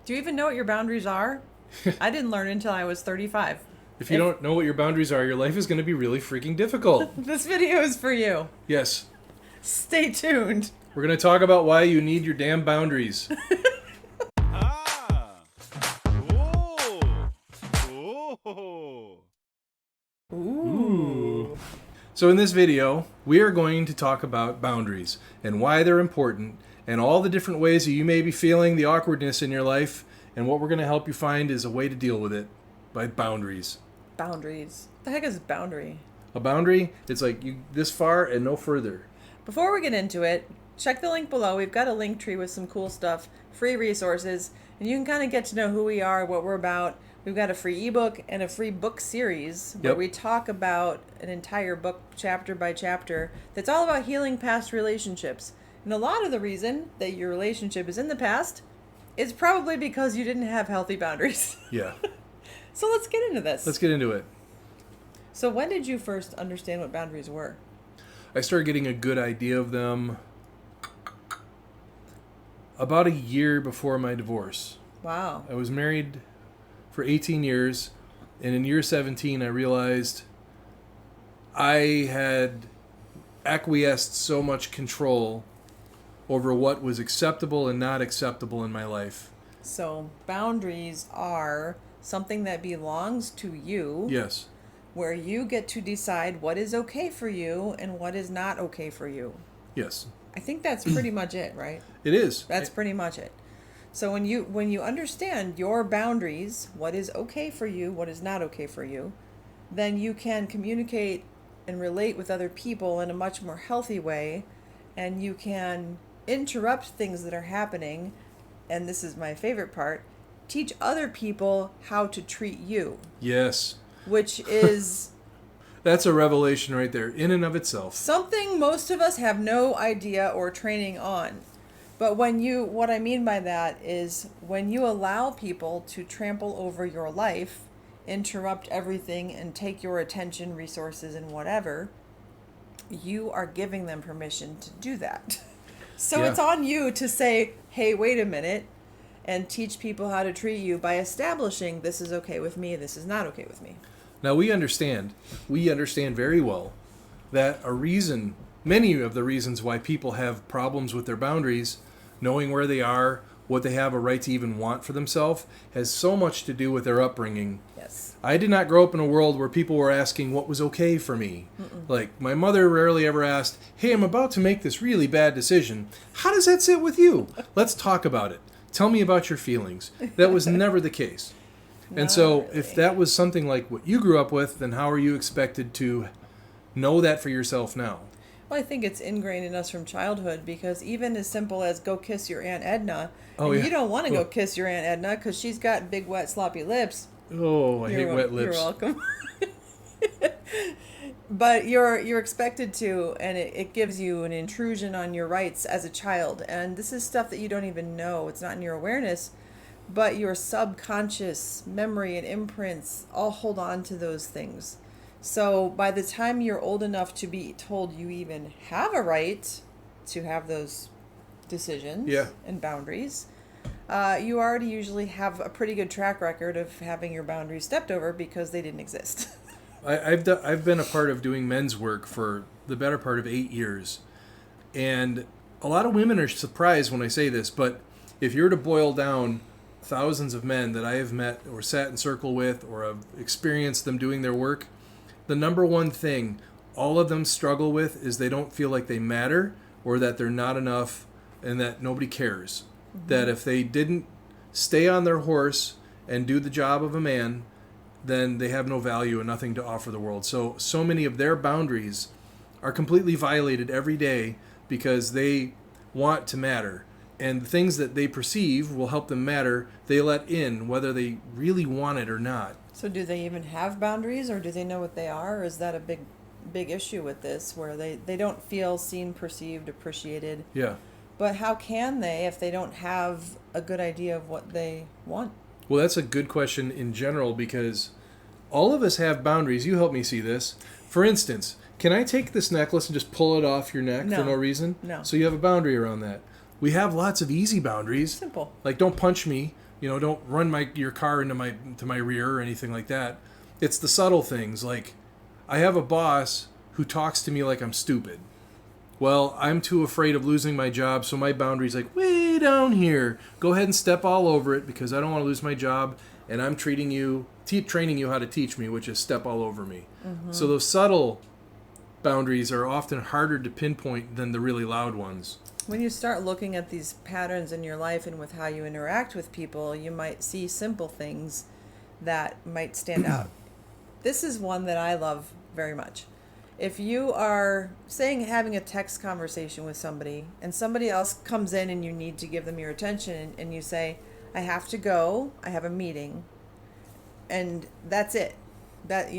Do you even know what your boundaries are? I didn't learn until I was 35. If you don't know what your boundaries are, your life is going to be really freaking difficult. This video is for you. Yes. Stay tuned. We're going to talk about why you need your damn boundaries. Ooh. So in this video, we are going to talk about boundaries and why they're important and all the different ways that you may be feeling the awkwardness in your life, and what we're going to help you find is a way to deal with it by boundaries. Boundaries. What the heck is a boundary? A boundary, it's like you this far and no further. Before we get into it, check the link below. We've got a link tree with some cool stuff, free resources, and you can kind of get to know who we are, what we're about. We've got a free ebook and a free book series where we talk about an entire book chapter by chapter that's all about healing past relationships. And a lot of the reason that your relationship is in the past is probably because you didn't have healthy boundaries. Yeah. So let's get into this. Let's get into it. So when did you first understand what boundaries were? I started getting a good idea of them about a year before my divorce. Wow. I was married for 18 years, and in year 17 I realized I had acquiesced so much control over what was acceptable and not acceptable in my life. So boundaries are something that belongs to you. Yes. Where you get to decide what is okay for you and what is not okay for you. Yes. I think that's pretty much it, right? It is. That's pretty much it. So when you understand your boundaries, what is okay for you, what is not okay for you, then you can communicate and relate with other people in a much more healthy way, and you can interrupt things that are happening, and this is my favorite part, teach other people how to treat you. Yes. Which is that's a revelation right there in and of itself. Something most of us have no idea or training on. But what I mean by that is when you allow people to trample over your life, interrupt everything, and take your attention, resources, and whatever, you are giving them permission to do that. So It's on you to say, hey, wait a minute, and teach people how to treat you by establishing this is okay with me, this is not okay with me. Now we understand very well that many of the reasons why people have problems with their boundaries, knowing where they are, what they have a right to even want for themselves, has so much to do with their upbringing. Yes. I did not grow up in a world where people were asking what was okay for me. Like, my mother rarely ever asked, hey, I'm about to make this really bad decision. How does that sit with you? Let's talk about it. Tell me about your feelings. That was never the case. And so really. If that was something like what you grew up with, then how are you expected to know that for yourself now? Well, I think it's ingrained in us from childhood, because even as simple as go kiss your Aunt Edna, you don't want to go kiss your Aunt Edna because she's got big, wet, sloppy lips. Oh, I hate wet lips. You're welcome. But you're expected to, and it gives you an intrusion on your rights as a child. And this is stuff that you don't even know. It's not in your awareness. But your subconscious memory and imprints all hold on to those things. So by the time you're old enough to be told you even have a right to have those decisions and boundaries, you already usually have a pretty good track record of having your boundaries stepped over because they didn't exist. I've been a part of doing men's work for the better part of 8 years. And a lot of women are surprised when I say this, but if you're to boil down thousands of men that I have met or sat in circle with or have experienced them doing their work, the number one thing all of them struggle with is they don't feel like they matter, or that they're not enough, and that nobody cares. That if they didn't stay on their horse and do the job of a man, then they have no value and nothing to offer the world. So many of their boundaries are completely violated every day because they want to matter. And the things that they perceive will help them matter, they let in whether they really want it or not. So do they even have boundaries, or do they know what they are? Or is that a big issue with this, where they don't feel seen, perceived, appreciated? Yeah. But how can they if they don't have a good idea of what they want? Well, that's a good question in general, because all of us have boundaries. You help me see this. For instance, can I take this necklace and just pull it off your neck for no reason? No. So you have a boundary around that. We have lots of easy boundaries. Simple. Like, don't punch me, Don't run your car into my rear or anything like that. It's the subtle things, like I have a boss who talks to me like I'm stupid. Well, I'm too afraid of losing my job, so my boundary's like way down here. Go ahead and step all over it because I don't want to lose my job, and I'm training you how to teach me, which is step all over me. Mm-hmm. So those subtle boundaries are often harder to pinpoint than the really loud ones. When you start looking at these patterns in your life and with how you interact with people, you might see simple things that might stand out. This is one that I love very much. If you are having a text conversation with somebody and somebody else comes in and you need to give them your attention and you say, I have to go, I have a meeting, and that's it. That's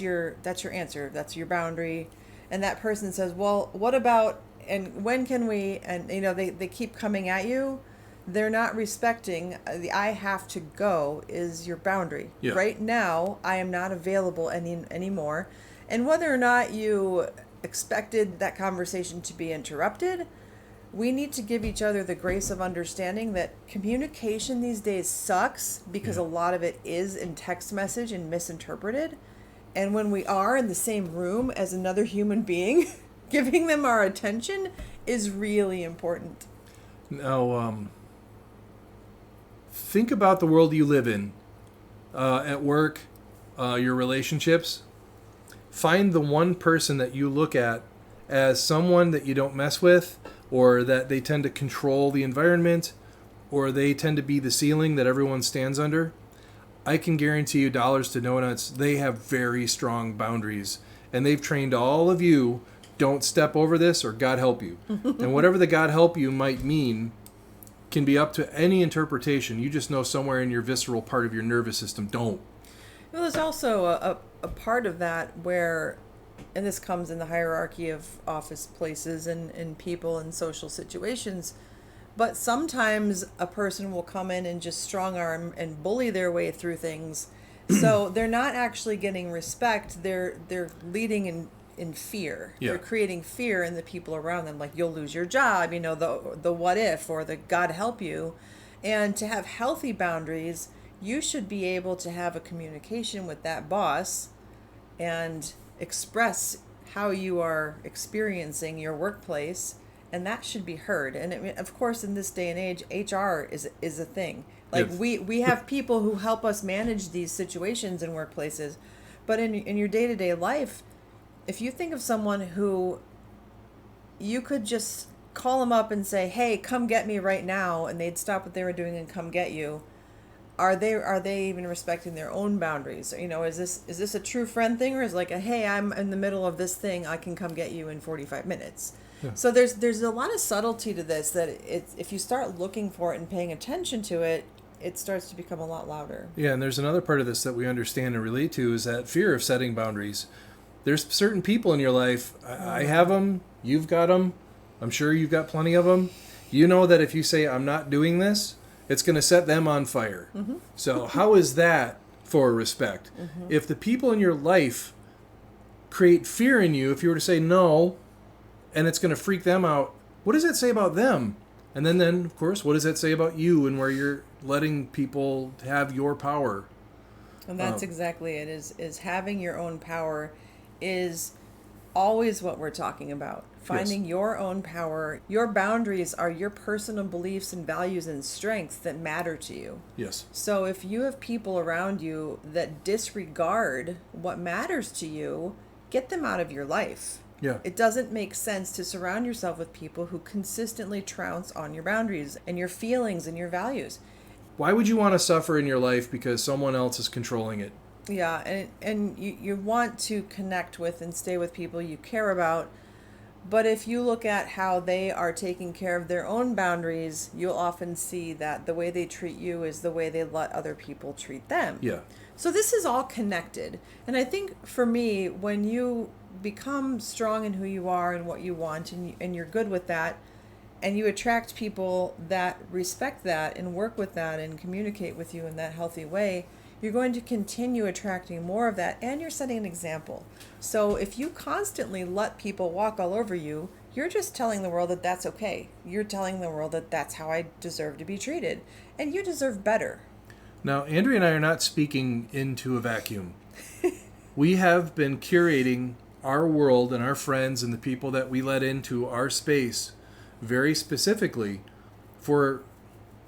your answer, that's your boundary. And that person says, well, what about, and when can we, and they keep coming at you. They're not respecting the I have to go is your boundary. Yeah. Right now, I am not available anymore. And whether or not you expected that conversation to be interrupted, we need to give each other the grace of understanding that communication these days sucks because a lot of it is in text message and misinterpreted. And when we are in the same room as another human being, giving them our attention is really important. Now, think about the world you live in, at work, your relationships. Find the one person that you look at as someone that you don't mess with, or that they tend to control the environment, or they tend to be the ceiling that everyone stands under. I can guarantee you dollars to donuts, they have very strong boundaries, and they've trained all of you, don't step over this or God help you. And whatever the God help you might mean can be up to any interpretation. You just know somewhere in your visceral part of your nervous system, don't. Well, there's also a part of that where, and this comes in the hierarchy of office places and people and social situations, but sometimes a person will come in and just strong arm and bully their way through things. So they're not actually getting respect. They're leading in fear. Yeah. They're creating fear in the people around them, like you'll lose your job, the what if, or the God help you. And to have healthy boundaries, you should be able to have a communication with that boss and express how you are experiencing your workplace, and that should be heard. And of course, in this day and age, HR is a thing. Like Yes. we have people who help us manage these situations in workplaces, but in your day-to-day life, if you think of someone who you could just call them up and say, hey, come get me right now, and they'd stop what they were doing and come get you, are they even respecting their own boundaries? Is this a true friend thing, or is it like hey, I'm in the middle of this thing, I can come get you in 45 minutes? Yeah. So there's a lot of subtlety to this that if you start looking for it and paying attention to it, it starts to become a lot louder. Yeah, and there's another part of this that we understand and relate to is that fear of setting boundaries. There's certain people in your life, I have them, you've got them, I'm sure you've got plenty of them. You know that if you say I'm not doing this, it's going to set them on fire. Mm-hmm. So how is that for respect? Mm-hmm. If the people in your life create fear in you, if you were to say no, and it's going to freak them out, what does that say about them? And then of course, what does that say about you and where you're letting people have your power? And that's exactly it, is having your own power is always what we're talking about. Finding your own power. Your boundaries are your personal beliefs and values and strengths that matter to you. Yes. So if you have people around you that disregard what matters to you, get them out of your life. Yeah. It doesn't make sense to surround yourself with people who consistently trounce on your boundaries and your feelings and your values. Why would you want to suffer in your life because someone else is controlling it? Yeah, and you want to connect with and stay with people you care about. But if you look at how they are taking care of their own boundaries, you'll often see that the way they treat you is the way they let other people treat them. Yeah. So this is all connected. And I think for me, when you become strong in who you are and what you want, and you're good with that, and you attract people that respect that and work with that and communicate with you in that healthy way, you're going to continue attracting more of that, and you're setting an example. So if you constantly let people walk all over you, You're just telling the world that that's okay. You're telling the world that that's how I deserve to be treated. And you deserve better. Now, Andrea and I are not speaking into a vacuum. We have been curating our world and our friends and the people that we let into our space very specifically for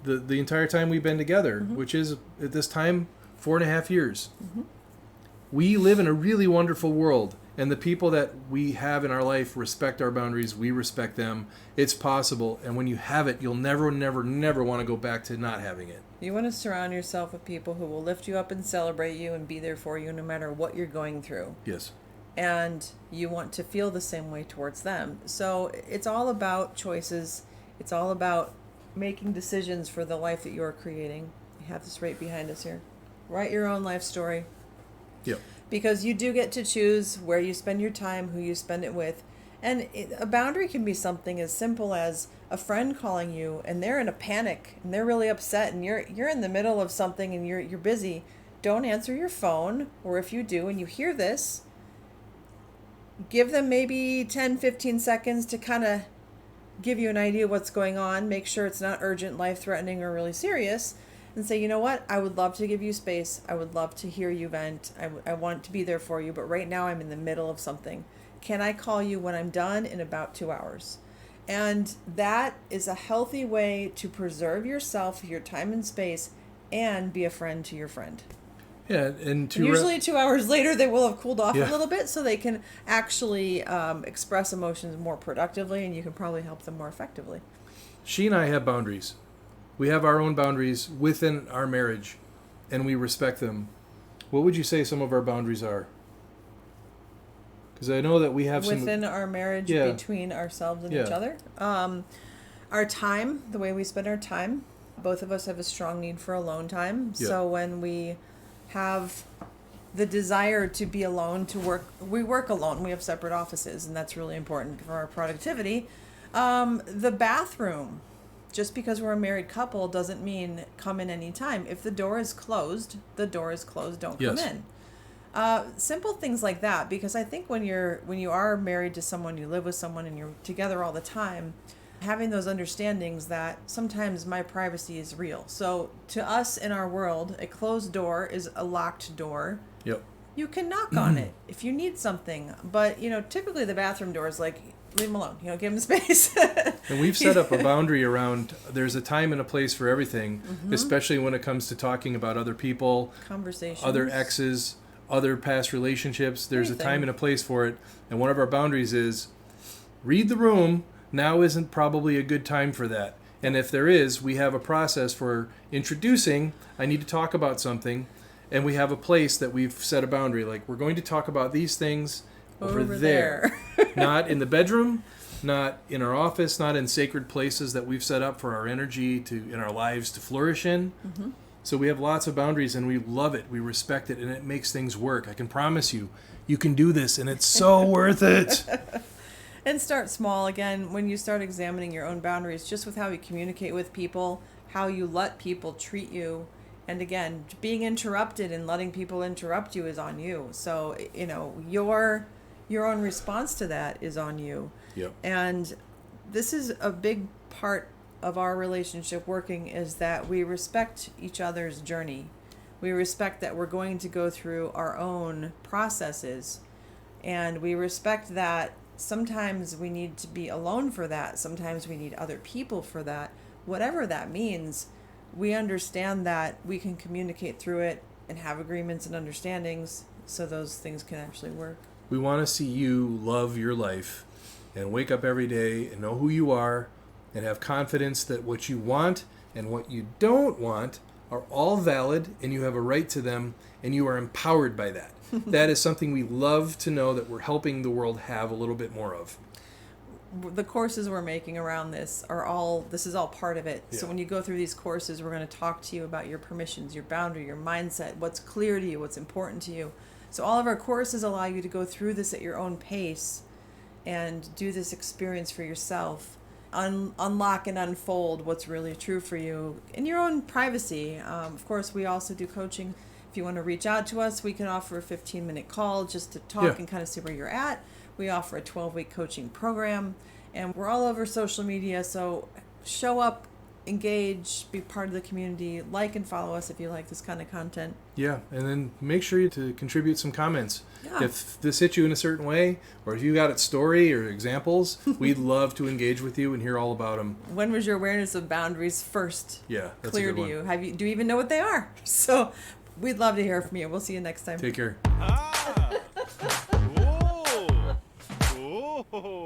the entire time we've been together, which is at this time 4.5 years. We live in a really wonderful world, and the people that we have in our life respect our boundaries. We respect them. It's possible, and when you have it, you'll never, never, never want to go back to not having it. You want to surround yourself with people who will lift you up and celebrate you and be there for you no matter what you're going through. Yes. And you want to feel the same way towards them. So it's all about choices. It's all about making decisions for the life that you're creating. We have this right behind us here. Write your own life story. Yep. Because you do get to choose where you spend your time, who you spend it with. And a boundary can be something as simple as a friend calling you and they're in a panic and they're really upset and you're in the middle of something and you're busy. Don't answer your phone, or if you do and you hear this, give them maybe 10, 15 seconds to kind of give you an idea of what's going on. Make sure it's not urgent, life-threatening, or really serious. And say, you know what? I would love to give you space. I would love to hear you vent. I want to be there for you. But right now I'm in the middle of something. Can I call you when I'm done in about 2 hours? And that is a healthy way to preserve yourself, your time and space, and be a friend to your friend. Yeah, and Usually 2 hours later, they will have cooled off Yeah. a little bit, so they can actually express emotions more productively, and you can probably help them more effectively. she and I have boundaries. We have our own boundaries within our marriage, and we respect them. What would you say some of our boundaries are? Because I know that we have Within our marriage, Yeah. between ourselves and Yeah. each other. Our time, the way we spend our time, both of us have a strong need for alone time. Yeah. So when we have the desire to be alone, we work alone. We have separate offices, and that's really important for our productivity. The bathroom, just because we're a married couple doesn't mean come in any time. If the door is closed, the door is closed. Don't come Yes. in. Simple things like that, because I think when you are married to someone, you live with someone, and you're together all the time, having those understandings that sometimes my privacy is real. So to us in our world, a closed door is a locked door. Yep. You can knock on it if you need something, but typically the bathroom door is like, leave him alone. Give him space. And we've set up a boundary around there's a time and a place for everything, especially when it comes to talking about other people, Conversations. other exes, other past relationships. There's a Anything. time and a place for it. And one of our boundaries is read the room. Now isn't probably a good time for that. And if there is, we have a process for introducing, I need to talk about something. And we have a place that we've set a boundary. Like, we're going to talk about these things over there. Not in the bedroom, not in our office, not in sacred places that we've set up for our energy in our lives to flourish in. So we have lots of boundaries, and we love it. We respect it, and it makes things work. I can promise you, you can do this, and it's so worth it. And start small. Again, when you start examining your own boundaries, just with how you communicate with people, how you let people treat you. And again, being interrupted and letting people interrupt you is on you. So, your own response to that is on you. Yep. And this is a big part of our relationship working, is that we respect each other's journey. We respect that we're going to go through our own processes. And we respect that sometimes we need to be alone for that. Sometimes we need other people for that. Whatever that means, we understand that we can communicate through it and have agreements and understandings so those things can actually work. We want to see you love your life and wake up every day and know who you are and have confidence that what you want and what you don't want are all valid, and you have a right to them, and you are empowered by that. That is something we love to know that we're helping the world have a little bit more of. The courses we're making around this is all part of it. Yeah. So when you go through these courses, we're going to talk to you about your permissions, your boundary, your mindset, what's clear to you, what's important to you. So all of our courses allow you to go through this at your own pace and do this experience for yourself. Unlock and unfold what's really true for you in your own privacy. Of course, we also do coaching. If you want to reach out to us, we can offer a 15-minute call just to talk Yeah. and kind of see where you're at. We offer a 12-week coaching program. And we're all over social media, so show up, engage, be part of the community, like and follow us if you like this kind of content. Yeah, and then make sure you to contribute some comments. Yeah. If this hit you in a certain way, or if you got a story or examples, we'd love to engage with you and hear all about them. When was your awareness of boundaries first Yeah, that's clear a good to one. you? Do you even know what they are? So we'd love to hear from you. We'll see you next time. Take care. Ah! Oh! Oh!